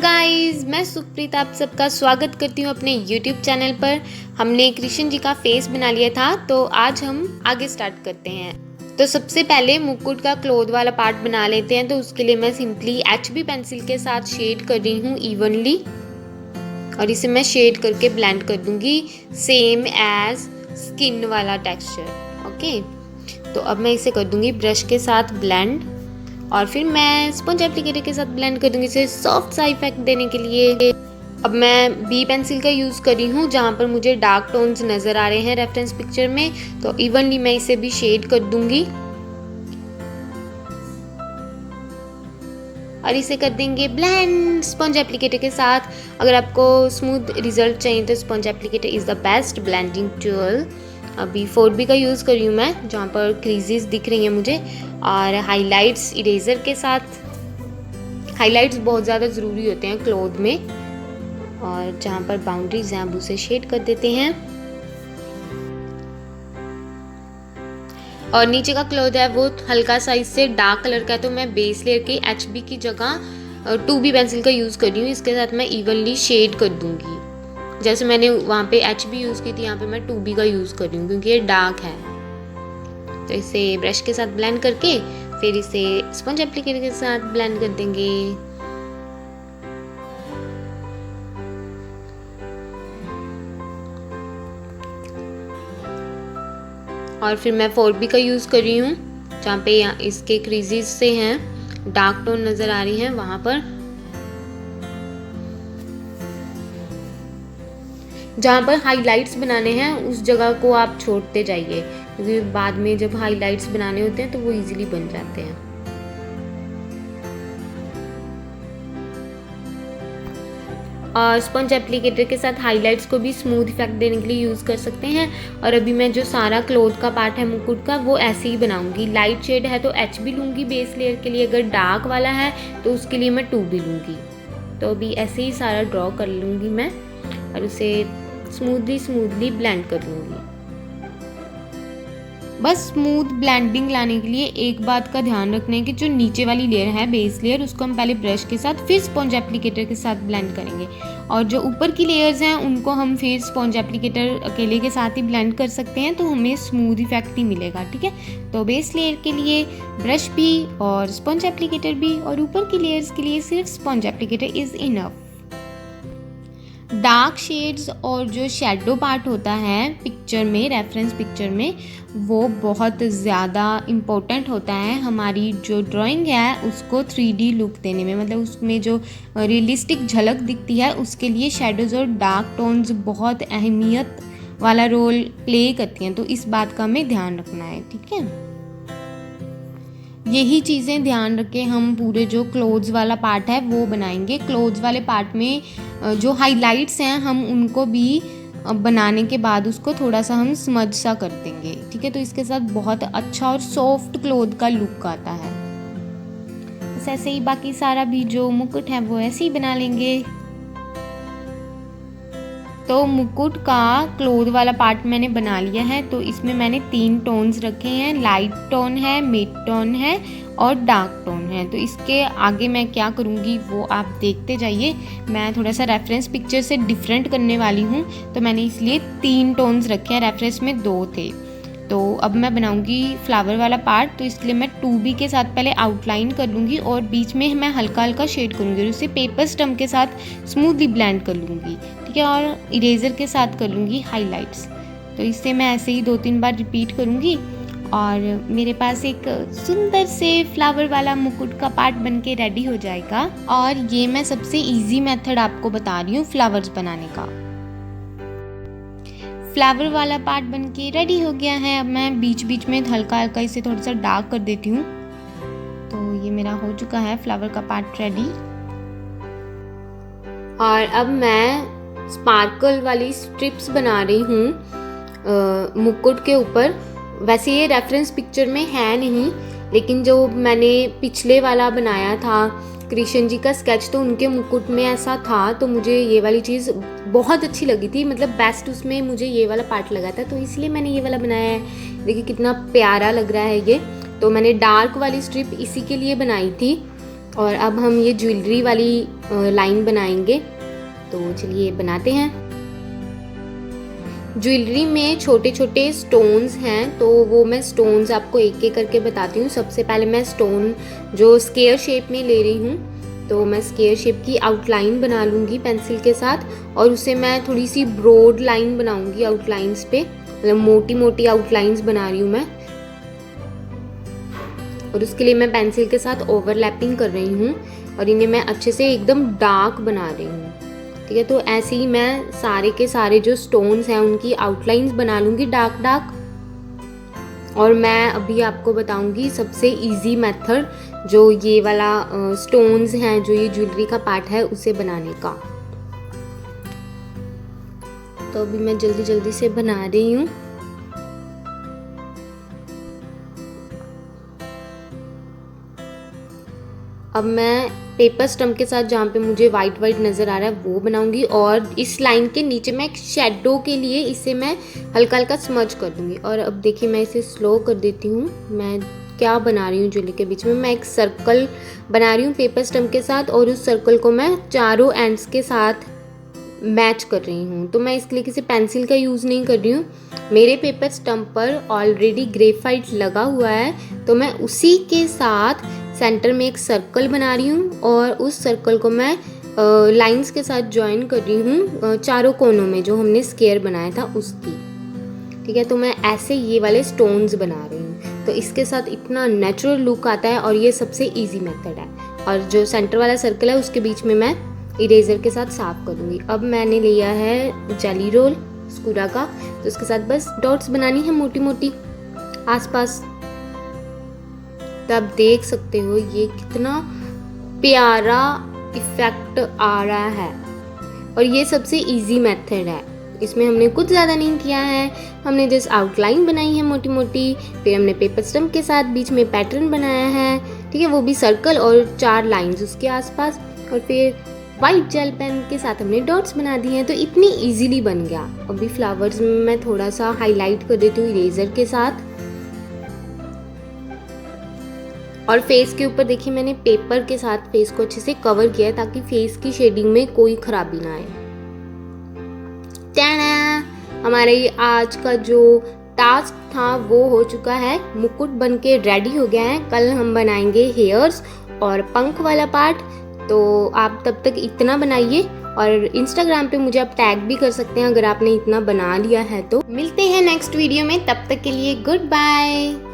Guys, मैं सुप्रीत आप सबका स्वागत करती हूँ अपने YouTube चैनल पर। हमने कृष्ण जी का फेस बना लिया था, तो आज हम आगे स्टार्ट करते हैं। तो सबसे पहले मुकुट का क्लोथ वाला पार्ट बना लेते हैं। तो उसके लिए मैं सिंपली HB पेंसिल के साथ शेड कर रही हूँ इवनली, और इसे मैं शेड करके ब्लेंड कर दूंगी सेम एज स्किन वाला टेक्सचर। ओके, तो अब मैं इसे कर दूंगी ब्रश के साथ ब्लेंड, और फिर मैं स्पंज एप्लीकेटर के साथ ब्लेंड कर दूंगी इसे सॉफ्ट सा इफेक्ट देने के लिए। अब मैं बी पेंसिल का यूज़ कर रही हूँ जहाँ पर मुझे डार्क टोन्स नज़र आ रहे हैं रेफरेंस पिक्चर में, तो इवनली मैं इसे भी शेड कर दूंगी और इसे कर देंगे ब्लेंड स्पंज एप्लीकेटर के साथ। अगर आपको स्मूथ रिजल्ट चाहिए तो sponge applicator is the best blending tool. अभी 4B का यूज़ कर रही हूँ मैं, जहाँ पर क्रीजेस दिख रही हैं मुझे, और हाइलाइट्स इरेजर के साथ। हाइलाइट्स बहुत ज़्यादा ज़रूरी होते हैं क्लोथ में, और जहाँ पर बाउंड्रीज हैं अब उसे शेड कर देते हैं। और नीचे का क्लोथ है वो हल्का सा इससे डार्क कलर का है, तो मैं बेस लेयर की HB की जगह 2B पेंसिल का यूज़ कर रही हूँ। इसके साथ मैं इवनली शेड कर दूँगी। जैसे मैंने वहाँ पे HB यूज़ की थी, यहाँ पे मैं 2B का यूज़ कर रही हूँ क्योंकि ये डार्क है। तो इसे ब्रश के साथ ब्लेंड करके फिर इसे स्पंज एप्लीकेटर के साथ ब्लेंड कर देंगे। और फिर मैं 4B का यूज़ कर रही हूँ, जहाँ पे इसके क्रीजेस से हैं डार्क टोन नज़र आ रही हैं, वहाँ पर जहाँ पर हाइलाइट्स बनाने हैं उस जगह को आप छोड़ते जाइए, क्योंकि बाद में जब हाइलाइट्स बनाने होते हैं तो वो इजीली बन जाते हैं। और स्पंज एप्लीकेटर के साथ हाइलाइट्स को भी स्मूथ इफेक्ट देने के लिए यूज़ कर सकते हैं। और अभी मैं जो सारा क्लोथ का पार्ट है मुकुट का वो ऐसे ही बनाऊंगी। लाइट शेड है तो HB लूँगी बेस लेयर के लिए, अगर डार्क वाला है तो उसके लिए मैं 2B लूँगी। तो अभी ऐसे ही सारा ड्रॉ कर लूँगी मैं और उसे स्मूथली ब्लेंड कर लूँगी। बस स्मूथ ब्लेंडिंग लाने के लिए एक बात का ध्यान रखना है कि जो नीचे वाली लेयर है बेस लेयर, उसको हम पहले ब्रश के साथ फिर स्पंज एप्लीकेटर के साथ ब्लेंड करेंगे, और जो ऊपर की लेयर्स हैं उनको हम फिर स्पंज एप्लीकेटर अकेले के साथ ही ब्लेंड कर सकते हैं, तो हमें स्मूथ इफेक्ट ही मिलेगा। ठीक है, तो बेस लेयर के लिए ब्रश भी और स्पंज एप्लीकेटर भी, और ऊपर की लेयर्स के लिए सिर्फ sponge applicator is enough. Dark shades और जो शेडो पार्ट होता है पिक्चर में, रेफरेंस पिक्चर में, वो बहुत ज़्यादा इम्पोर्टेंट होता है हमारी जो ड्राइंग है उसको 3D लुक देने में। मतलब उसमें जो रियलिस्टिक झलक दिखती है उसके लिए शेडोज़ और डार्क टोन्स बहुत अहमियत वाला रोल प्ले करती हैं, तो इस बात का हमें ध्यान रखना है। ठीक है, यही चीज़ें ध्यान रख के हम पूरे जो क्लोथ्स वाला पार्ट है वो बनाएंगे। क्लोथ्स वाले पार्ट में जो हाइलाइट्स हैं हम उनको भी बनाने के बाद उसको थोड़ा सा हम स्मज सा कर देंगे। ठीक है, तो इसके साथ बहुत अच्छा और सॉफ्ट क्लोथ का लुक आता है। बस ऐसे ही बाकी सारा भी जो मुकुट है वो ऐसे ही बना लेंगे। तो मुकुट का क्लोथ वाला पार्ट मैंने बना लिया है। तो इसमें मैंने 3 टोन्स रखे हैं, लाइट टोन है, मिड टोन है और डार्क टोन है। तो इसके आगे मैं क्या करूँगी वो आप देखते जाइए। मैं थोड़ा सा रेफरेंस पिक्चर से डिफरेंट करने वाली हूँ, तो मैंने इसलिए 3 टोन्स रखे हैं, रेफरेंस में 2 थे। तो अब मैं बनाऊंगी फ्लावर वाला पार्ट, तो इसलिए मैं 2B के साथ पहले आउटलाइन कर लूँगी और बीच में मैं हल्का हल्का शेड करूँगी और उसे पेपर स्टम्प के साथ स्मूथली ब्लेंड कर लूँगी। ठीक है, और इरेजर के साथ कर लूँगी हाइलाइट्स। तो इससे मैं ऐसे ही 2-3 बार रिपीट करूँगी और मेरे पास एक सुंदर से फ्लावर वाला मुकुट का पार्ट बन के रेडी हो जाएगा। और ये मैं सबसे ईजी मेथड आपको बता रही हूँ फ्लावर्स बनाने का। फ्लावर वाला पार्ट बन के रेडी हो गया है। अब मैं बीच बीच में हल्का हल्का इसे थोड़ा सा डार्क कर देती हूँ। तो ये मेरा हो चुका है फ्लावर का पार्ट रेडी। और अब मैं स्पार्कल वाली स्ट्रिप्स बना रही हूँ मुकुट के ऊपर। वैसे ये रेफरेंस पिक्चर में है नहीं, लेकिन जो मैंने पिछले वाला बनाया था कृष्ण जी का स्केच, तो उनके मुकुट में ऐसा था, तो मुझे ये वाली चीज़ बहुत अच्छी लगी थी। मतलब बेस्ट उसमें मुझे ये वाला पार्ट लगा था, तो इसलिए मैंने ये वाला बनाया है। देखिए कितना प्यारा लग रहा है ये। तो मैंने डार्क वाली स्ट्रिप इसी के लिए बनाई थी, और अब हम ये ज्वेलरी वाली लाइन बनाएंगे, तो चलिए बनाते हैं। ज्वेलरी में छोटे छोटे स्टोन्स हैं, तो वो मैं स्टोन्स आपको एक एक करके बताती हूँ। सबसे पहले मैं स्टोन जो स्क्वायर शेप में ले रही हूँ, तो मैं स्क्वायर शेप की आउटलाइन बना लूँगी पेंसिल के साथ, और उसे मैं थोड़ी सी ब्रॉड लाइन बनाऊँगी आउटलाइंस पे, मतलब मोटी मोटी आउटलाइंस बना रही हूँ मैं। और उसके लिए मैं पेंसिल के साथ ओवरलैपिंग कर रही हूँ और इन्हें मैं अच्छे से एकदम डार्क बना रही हूँ। ठीक है, तो ऐसे ही मैं सारे के सारे जो स्टोन्स हैं उनकी आउटलाइंस बना लूँगी डार्क डार्क। और मैं अभी आपको बताऊँगी सबसे इजी मेथड, जो ये वाला स्टोन्स हैं, जो ये ज्वेलरी का पार्ट है उसे बनाने का। तो अभी मैं जल्दी जल्दी से बना रही हूँ। अब मैं पेपर स्टम्प के साथ जहाँ पे मुझे वाइट वाइट नज़र आ रहा है वो बनाऊंगी, और इस लाइन के नीचे मैं एक शेडो के लिए इसे मैं हल्का हल्का स्मज कर दूंगी। और अब देखिए मैं इसे स्लो कर देती हूँ। मैं क्या बना रही हूँ ज्वेलरी के बीच में, मैं एक सर्कल बना रही हूँ पेपर स्टम्प के साथ, और उस सर्कल को मैं चारों एंड्स के साथ मैच कर रही हूँ। तो मैं इसके लिए किसी पेंसिल का यूज़ नहीं कर रही हूँ। मेरे पेपर स्टम्प पर ऑलरेडी ग्रेफाइट लगा हुआ है, तो मैं उसी के साथ सेंटर में एक सर्कल बना रही हूँ, और उस सर्कल को मैं लाइंस के साथ ज्वाइन कर रही हूँ चारों कोनों में, जो हमने स्क्वायर बनाया था उसकी। ठीक है, तो मैं ऐसे ये वाले स्टोन्स बना रही हूँ, तो इसके साथ इतना नेचुरल लुक आता है, और ये सबसे इजी मेथड है। और जो सेंटर वाला सर्कल है उसके बीच में मैं इरेजर के साथ साफ करूँगी। अब मैंने लिया है जेली रोल स्कूरा का, तो उसके साथ बस डॉट्स बनानी है मोटी मोटी आसपास। तो आप देख सकते हो ये कितना प्यारा इफेक्ट आ रहा है, और ये सबसे इजी मेथड है। इसमें हमने कुछ ज़्यादा नहीं किया है, हमने जस्ट आउटलाइन बनाई है मोटी मोटी, फिर हमने पेपर स्टम्प के साथ बीच में पैटर्न बनाया है। ठीक है, वो भी सर्कल और 4 लाइंस उसके आसपास, और फिर वाइट जेल पेन के साथ हमने डॉट्स बना दिए हैं। तो इतनी इजीली बन गया। अभी फ्लावर्स में मैं थोड़ा सा हाईलाइट कर देती हूँ इरेजर के साथ, और फेस के ऊपर देखिए मैंने पेपर के साथ फेस को अच्छे से कवर किया है, ताकि फेस की शेडिंग में कोई खराबी ना आए। हमारे आज का जो टास्क था वो हो चुका है, मुकुट बन के रेडी हो गया है। कल हम बनाएंगे हेयर्स और पंख वाला पार्ट। तो आप तब तक इतना बनाइए, और इंस्टाग्राम पे मुझे आप टैग भी कर सकते हैं अगर आपने इतना बना लिया है तो। मिलते हैं नेक्स्ट वीडियो में, तब तक के लिए गुड बाय।